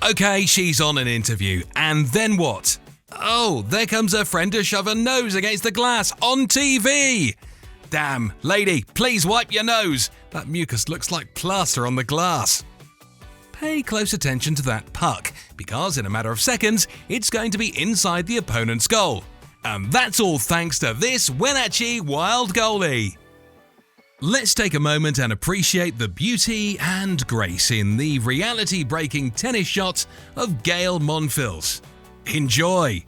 Okay, she's on an interview, and then what? Oh, there comes her friend to shove her nose against the glass on TV. Damn, lady, please wipe your nose. That mucus looks like plaster on the glass. Pay close attention to that puck, because in a matter of seconds, it's going to be inside the opponent's goal. And that's all thanks to this Wenatchee wild goalie. Let's take a moment and appreciate the beauty and grace in the reality-breaking tennis shots of Gail Monfils. Enjoy!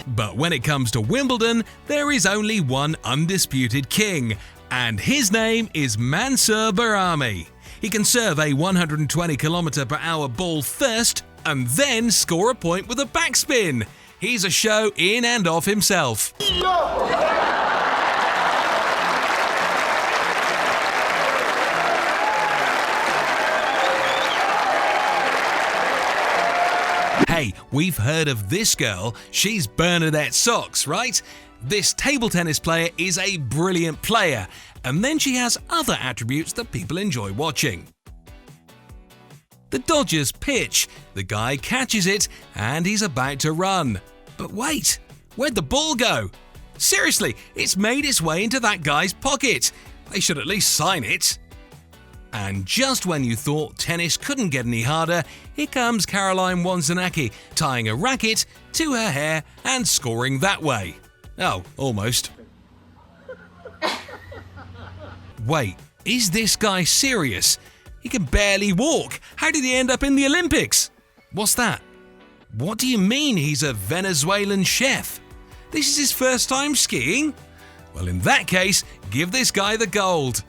But when it comes to Wimbledon, there is only one undisputed king, and his name is Mansour Bahrami. He can serve a 120 km/h ball first and then score a point with a backspin. He's a show in and of himself. Hey, we've heard of this girl. She's Bernadette Sox, right? This table tennis player is a brilliant player, and then she has other attributes that people enjoy watching. The Dodgers pitch, the guy catches it, and he's about to run. But wait, where'd the ball go? Seriously, it's made its way into that guy's pocket. They should at least sign it. And just when you thought tennis couldn't get any harder, here comes Caroline Wozniacki tying a racket to her hair and scoring that way. Oh, almost. Wait, is this guy serious? He can barely walk. How did he end up in the Olympics? What's that? What do you mean he's a Venezuelan chef? This is his first time skiing? Well, in that case, give this guy the gold.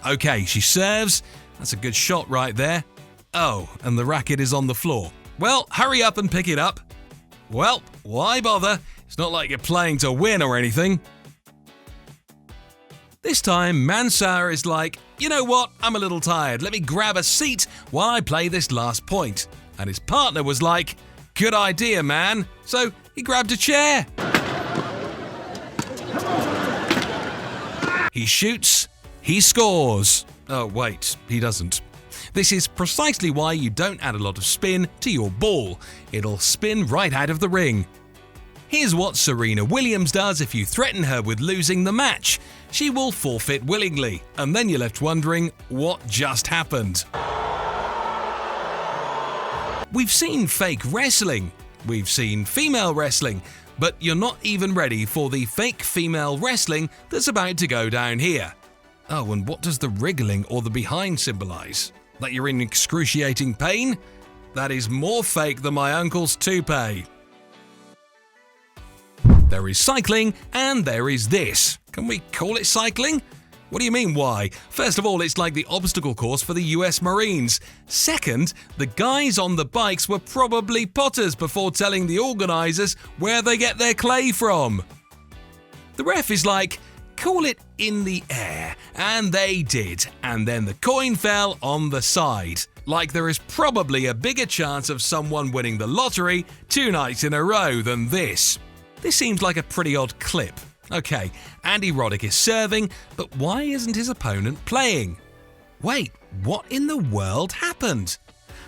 Okay, she serves. That's a good shot right there. Oh, and the racket is on the floor. Well, hurry up and pick it up. Well, why bother? It's not like you're playing to win or anything. This time, Mansour is like, you know what? I'm a little tired. Let me grab a seat while I play this last point. And his partner was like, good idea, man. So he grabbed a chair. He shoots. He scores. Oh, wait, he doesn't. This is precisely why you don't add a lot of spin to your ball. It'll spin right out of the ring. Here's what Serena Williams does if you threaten her with losing the match. She will forfeit willingly, and then you're left wondering what just happened. We've seen fake wrestling. We've seen female wrestling. But you're not even ready for the fake female wrestling that's about to go down here. Oh, and what does the wriggling or the behind symbolize? That you're in excruciating pain? That is more fake than my uncle's toupee. There is cycling, and there is this. Can we call it cycling? What do you mean, why? First of all, it's like the obstacle course for the US Marines. Second, the guys on the bikes were probably potters before telling the organisers where they get their clay from. The ref is like, call it in the air, and they did, and then the coin fell on the side. Like there is probably a bigger chance of someone winning the lottery 2 nights in a row than this. This seems like a pretty odd clip. Okay, Andy Roddick is serving, but why isn't his opponent playing? Wait, what in the world happened?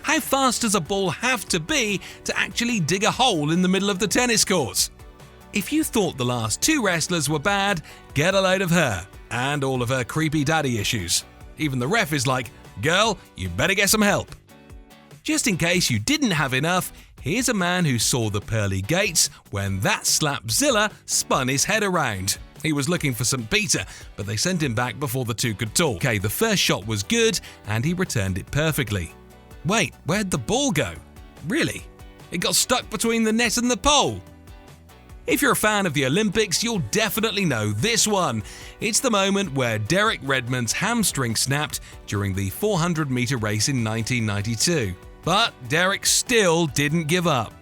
How fast does a ball have to be to actually dig a hole in the middle of the tennis court? If you thought the last 2 wrestlers were bad, get a load of her and all of her creepy daddy issues. Even the ref is like, girl, you better get some help. Just in case you didn't have enough, here's a man who saw the pearly gates when that slapzilla spun his head around. He was looking for St. Peter, but they sent him back before the two could talk. Okay, the first shot was good, and he returned it perfectly. Wait, where'd the ball go? Really? It got stuck between the net and the pole. If you're a fan of the Olympics, you'll definitely know this one. It's the moment where Derek Redmond's hamstring snapped during the 400-meter race in 1992. But Derek still didn't give up.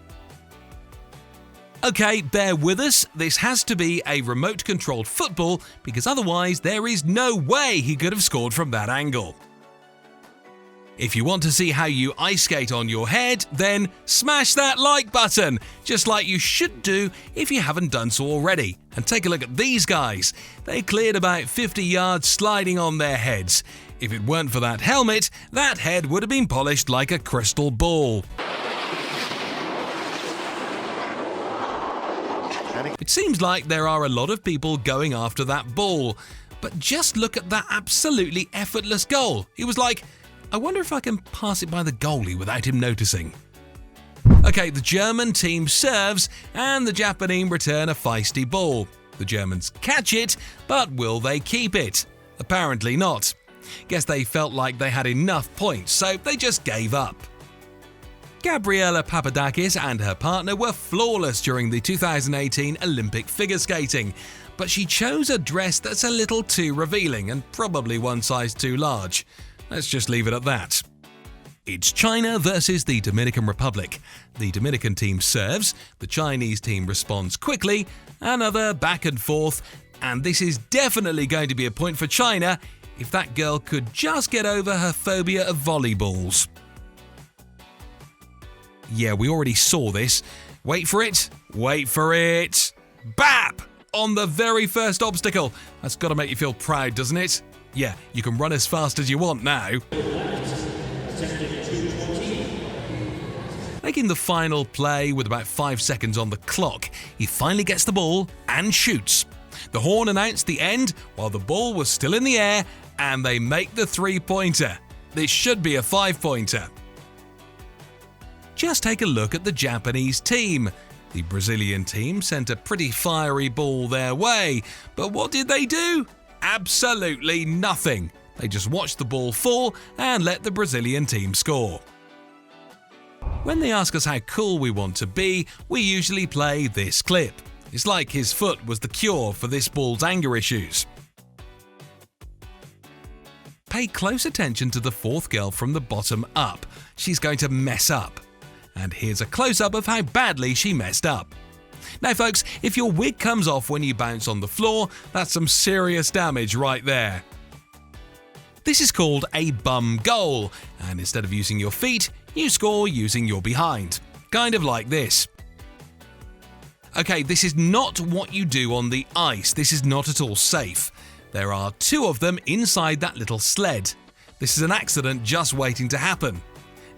Okay, bear with us. This has to be a remote-controlled football because otherwise there is no way he could have scored from that angle. If you want to see how you ice skate on your head, then smash that like button, just like you should do if you haven't done so already. And take a look at these guys. They cleared about 50 yards sliding on their heads. If it weren't for that helmet, that head would have been polished like a crystal ball. It seems like there are a lot of people going after that ball, but just look at that absolutely effortless goal. It was like, I wonder if I can pass it by the goalie without him noticing. Okay, the German team serves and the Japanese return a feisty ball. The Germans catch it, but will they keep it? Apparently not. Guess they felt like they had enough points, so they just gave up. Gabriela Papadakis and her partner were flawless during the 2018 Olympic figure skating, but she chose a dress that's a little too revealing and probably one size too large. Let's just leave it at that. It's China versus the Dominican Republic. The Dominican team serves, the Chinese team responds quickly, another back and forth, and this is definitely going to be a point for China if that girl could just get over her phobia of volleyballs. Yeah, we already saw this. Wait for it. Wait for it. BAP! On the very first obstacle. That's got to make you feel proud, doesn't it? Yeah, you can run as fast as you want now. Making the final play with about 5 seconds on the clock, he finally gets the ball and shoots. The horn announced the end while the ball was still in the air, and they make the three-pointer. This should be a five-pointer. Just take a look at the Japanese team. The Brazilian team sent a pretty fiery ball their way, but what did they do? Absolutely nothing. They just watched the ball fall and let the Brazilian team score. When they ask us how cool we want to be, we usually play this clip. It's like his foot was the cure for this ball's anger issues. Pay close attention to the fourth girl from the bottom up. She's going to mess up. And here's a close-up of how badly she messed up. Now folks, if your wig comes off when you bounce on the floor, that's some serious damage right there. This is called a bum goal, and instead of using your feet, you score using your behind. Kind of like this. Okay, this is not what you do on the ice. This is not at all safe. There are two of them inside that little sled. This is an accident just waiting to happen.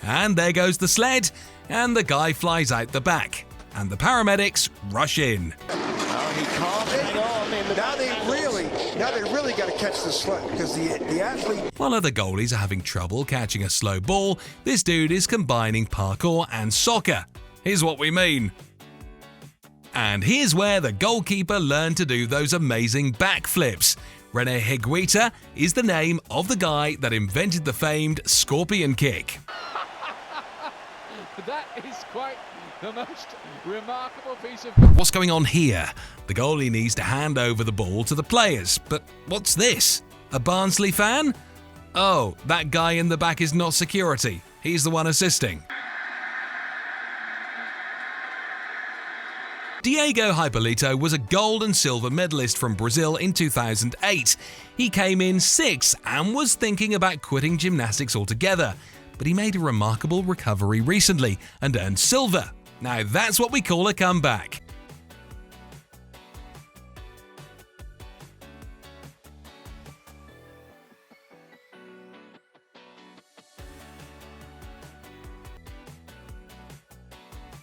And there goes the sled, and the guy flies out the back, and the paramedics rush in. Now he can't hang on. Now they really got to catch the sled because the athlete. While other goalies are having trouble catching a slow ball, this dude is combining parkour and soccer. Here's what we mean. And here's where the goalkeeper learned to do those amazing backflips. Rene Higuita is the name of the guy that invented the famed scorpion kick. That is quite the most remarkable piece of... What's going on here? The goalie needs to hand over the ball to the players. But what's this? A Barnsley fan? Oh, that guy in the back is not security. He's the one assisting. Diego Hipólito was a gold and silver medalist from Brazil in 2008. He came in 6th and was thinking about quitting gymnastics altogether. But he made a remarkable recovery recently and earned silver. Now that's what we call a comeback.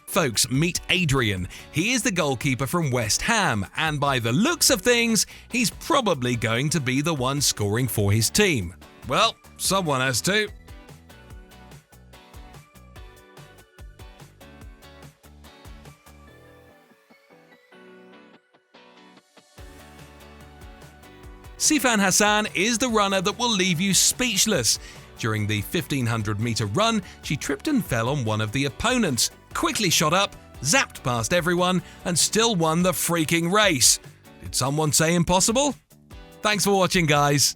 Folks, meet Adrian. He is the goalkeeper from West Ham, and by the looks of things, he's probably going to be the one scoring for his team. Well, someone has to. Sifan Hassan is the runner that will leave you speechless. During the 1500-meter run, she tripped and fell on one of the opponents, quickly shot up, zapped past everyone, and still won the freaking race. Did someone say impossible? Thanks for watching, guys.